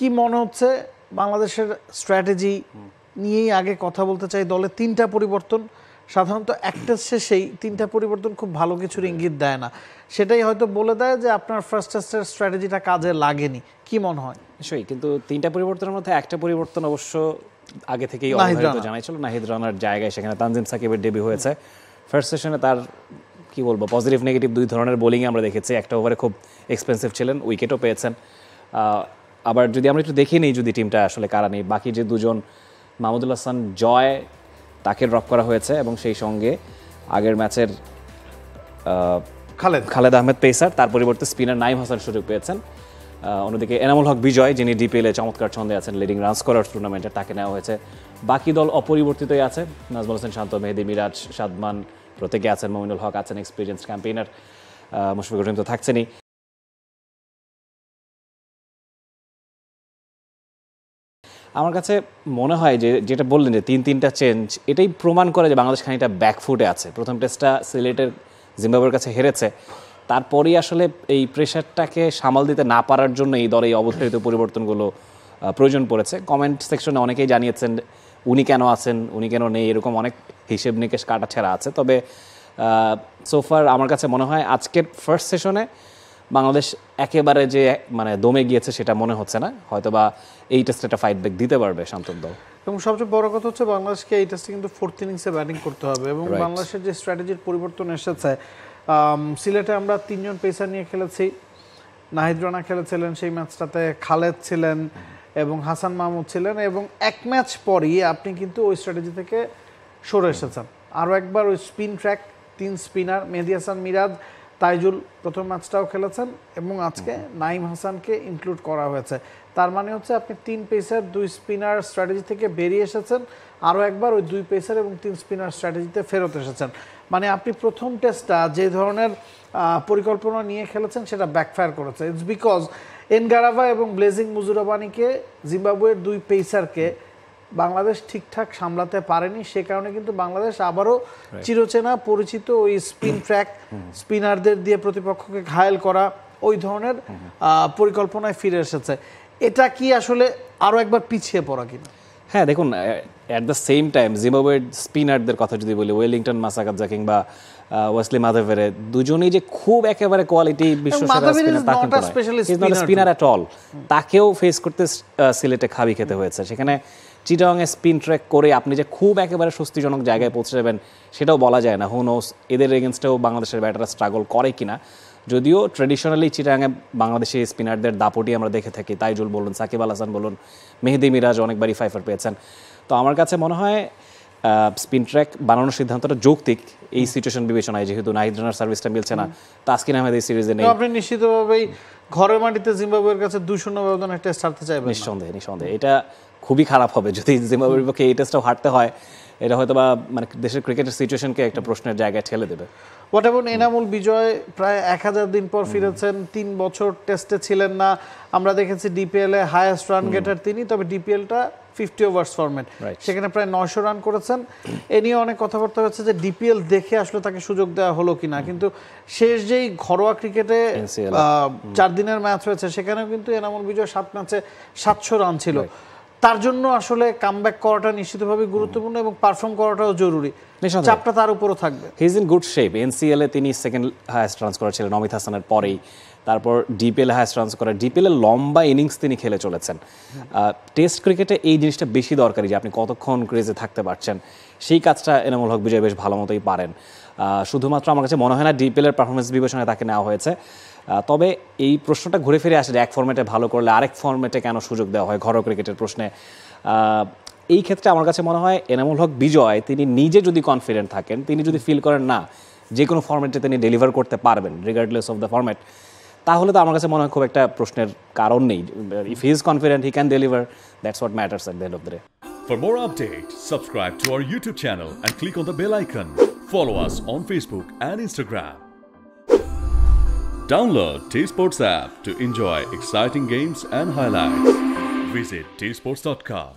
কি মনে হচ্ছে বাংলাদেশের স্ট্র্যাটেজি নিয়েই আগে কথা বলতে চাই। দলে 3টা পরিবর্তন, সাধারণত একটা শেষেই 3টা পরিবর্তন খুব ভালো কিছুর ইঙ্গিত দেয় না, সেটাই হয়তো বলে দেয় যে আপনার ফার্স্ট টেস্টের স্ট্র্যাটেজিটা কাজে লাগেনি। কি মনে হয়? নিশ্চয়ই, কিন্তু 3টা পরিবর্তনের মধ্যে একটা পরিবর্তন অবশ্য আগে থেকেই জানাই ছিল, নাহিদ রানার জায়গায় সেখানে তানজিম সাকিবের ডেবিউ হয়েছে। ফার্স্ট সেশনে তার কি বলবো পজিটিভ নেগেটিভ দুই ধরনের বোলিংয়ে আমরা দেখেছি। একটা ওভারে খুব এক্সপেন্সিভ ছিলেন, উইকেটও পেয়েছেন। আবার যদি আমরা একটু দেখে নিই যদি টিমটা আসলে কারা নেই, বাকি যে দুজন মাহমুদুল হাসান জয় তাকে ড্রপ করা হয়েছে এবং সেই সঙ্গে আগের ম্যাচের খালেদ আহমেদ পেসার, তার পরিবর্তে স্পিনার নাইম হাসান সুযোগ পেয়েছেন। অন্যদিকে এনামুল হক বিজয়, যিনি ডিপিএলে চমৎকার ছন্দে আছেন, লিডিং রান স্কোরার টুর্নামেন্টে, তাকে নেওয়া হয়েছে। বাকি দল অপরিবর্তিতই আছে, নাজমুল হোসেন শান্ত, মেহেদী মিরাজ, সাদমান প্রত্যেকে আছেন, মমিনুল হক আছেন, এক্সপিরিয়েন্স ক্যাম্পেইনার, মুশফিকুর রহিম তো থাকছেনই। আমার কাছে মনে হয় যে যেটা বললেন যে 3টা চেঞ্জ, এটাই প্রমাণ করে যে বাংলাদেশ খানিকটা ব্যাকফুটে আছে। প্রথম টেস্টটা সিলেটের জিম্বাবুয়ের কাছে হেরেছে, তারপরেই আসলে এই প্রেশারটাকে সামাল দিতে না পারার জন্য এই দলে এই অবধারিত পরিবর্তনগুলো প্রয়োজন পড়েছে। কমেন্ট সেকশনে অনেকেই জানিয়েছেন উনি কেন আছেন, উনি কেন নেই, এরকম অনেক হিসেব নিকেশ কাটাছেঁড়া আছে। তবে সোফার আমার কাছে মনে হয় আজকের ফার্স্ট সেশনে বাংলাদেশ একেবারে যে মানে দমে গিয়েছে সেটা মনে হচ্ছে না। হয়তোবা এই টেস্টে একটা ফাইট ব্যাক দিতে পারবে শান্তর দল। এবং সবচেয়ে বড় কথা হচ্ছে বাংলাদেশকে এই টেস্টে কিন্তু 4th ইনিংসে ব্যাটিং করতে হবে এবং বাংলাদেশের যে স্ট্র্যাটেজির পরিবর্তন এসেছে, সিলেটে আমরা 3জন পেসার নিয়ে খেলেছি। নাহিদ রানা খেলেছিলেন সেই ম্যাচটাতে, খালেদ ছিলেন এবং হাসান মাহমুদ ছিলেন, এবং এক ম্যাচ পরই আপনি কিন্তু ওই স্ট্র্যাটেজি থেকে সরে এসেছেন। আরও একবার ওই স্পিন ট্র্যাক 3 স্পিনার মেহেদী হাসান, মিরাজ, তাইজুল প্রথম ম্যাচটাও খেলেছেন এবং আজকে নাইম হাসানকে ইনক্লুড করা হয়েছে। তার মানে হচ্ছে আপনি 3 পেসার 2 স্পিনার স্ট্র্যাটেজি থেকে বেরিয়ে এসেছেন, আরও একবার ওই 2 পেসার এবং 3 স্পিনার স্ট্র্যাটেজিতে ফেরত এসেছেন। মানে আপনি প্রথম টেস্টটা যে ধরনের পরিকল্পনা নিয়ে খেলেছেন সেটা ব্যাকফায়ার করেছে। ইটস বিকজ এনগারাভা এবং ব্লেজিং মুজুরাবানিকে, জিম্বাবুয়ের 2 পেসারকে বাংলাদেশ ঠিকঠাক সামলাতে পারেনি। সে কারণে কিন্তু বাংলাদেশ আবারও চিরচেনা পরিচিত ওই স্পিন ট্র্যাক, স্পিনারদের দিয়ে প্রতিপক্ষকে ঘায়েল করা, ওই ধরনের পরিকল্পনায় ফিরে এসেছে। এটা কি আসলে আরও একবার পিছিয়ে পড়া কিনা? হ্যাঁ, দেখুন, অ্যাট দ্য সেম টাইম জিম্বাবুয়ের স্পিনারদের কথা যদি বলি, ওয়েলিংটন মাসাকাদজা কিংবা ওয়েসলি মাধবেরে, দুজনেই যে খুব একেবারে কোয়ালিটি স্পিনার অ্যাট অল, তাকেও ফেস করতে সিলেটে খাবি খেতে হয়েছে। সেখানে চিটাগংয়ে স্পিন ট্র্যাক করে আপনি যে খুব একেবারে স্বস্তিজনক জায়গায় পৌঁছে যাবেন সেটাও বলা যায় না। হু নোস এদের এগেনস্টেও বাংলাদেশের ব্যাটাররা স্ট্রাগল করে কিনা। যদিও ট্রেডিশনালি চিটাগাংয়ে বাংলাদেশি স্পিনারদের দাপটি আমরা দেখে থাকি, তাইজুল বলুন, সাকিব আল হাসান বলুন, মেহেদী মিরাজ অনেকবারই ফাইফার পেয়েছেন। তো আমার কাছে মনে হয় স্পিন ট্র্যাক বানানোর সিদ্ধান্তটা যৌক্তিক এই সিচুয়েশন বিবেচনায়, যেহেতু নাহিদ রানার সার্ভিসটা মিলছে না, তাসকিন আহমেদ এই সিরিজে নেই। আপনি নিশ্চিতভাবেই ঘরের মাটিতে জিম্বাবুয়ের কাছে 2-0 ব্যবধানে টেস্ট হারতে চাইবেন? নিঃসন্দেহে এটা খুবই খারাপ হবে যদি জিম্বাবুয়ের বিপক্ষে এই টেস্টটাও হারতে হয়। এটা হয়তো বা মানে দেশের ক্রিকেটের সিচুয়েশনকে একটা প্রশ্নের জায়গায় ঠেলে দেবে। হোয়াট অ্যাবাউট এনামুল বিজয়? প্রায় 1000 দিন পর ফিরেছেন, 3 বছর টেস্টে ছিলেন না। আমরা দেখেছি ডিপিএল এ হাইয়েস্ট রান গেটার তিনি, তবে ডিপিএলটা 50 ওভার্স ফরম্যাট, সেখানে প্রায় 900 রান করেছেন। এ নিয়ে অনেক কথাবার্তা হচ্ছে যে ডিপিএল দেখে আসলে তাকে সুযোগ দেওয়া হলো কিনা, কিন্তু শেষ যেই ঘরোয়া ক্রিকেটে 4 দিনের ম্যাচ হয়েছে সেখানেও কিন্তু এনামুল বিজয় 7 ম্যাচে 700 রান ছিল। তার জন্য আসলে কামব্যাক করাটা নিশ্চিতভাবে গুরুত্বপূর্ণ এবং পারফর্ম করাটাও জরুরি। চাপটা তার উপরও থাকবে। He is in good shape. NCL এ তিনি সেকেন্ড হাইয়েস্ট রান স্কোরার ছিলেন অমিত হাসানের পরেই, তারপর ডিপিএল এ হাইয়েস্ট রান স্কোরার, ডিপিএল এর লম্বা ইনিংস তিনি খেলে চলেছেন। টেস্ট ক্রিকেটে এই জিনিসটা বেশি দরকারি যে আপনি কতক্ষণ ক্রিজে থাকতে পারছেন, সেই কাজটা এনামুল হক বিজয় বেশ ভালো মতোই পারেন। শুধুমাত্র আমার কাছে মনে হয় না ডিপিএল এর পারফরমেন্স বিবেচনায় তাকে নেওয়া হয়েছে। তবে এই প্রশ্নটা ঘুরে ফিরে আসে যে এক ফরম্যাটে ভালো করলে আরেক ফরম্যাটে কেন সুযোগ দেওয়া হয় ঘরোয়া ক্রিকেটের প্রশ্নে। এই ক্ষেত্রে আমার কাছে মনে হয় এনামুল হক বিজয় তিনি নিজে যদি কনফিডেন্ট থাকেন, তিনি যদি ফিল করেন না যে কোনো ফরম্যাটে তিনি ডেলিভার করতে পারবেন রিগার্ডলেস অফ দ্য ফরম্যাট, তাহলে তো আমার কাছে মনে হয় খুব একটা প্রশ্নের কারণ নেই। If he is confident he can deliver, that's what matters at the end of the day. For more updates, subscribe to our YouTube channel and click on the bell icon. Follow us on Facebook and Instagram. Download T-Sports app to enjoy exciting games and highlights. Visit tsports.com.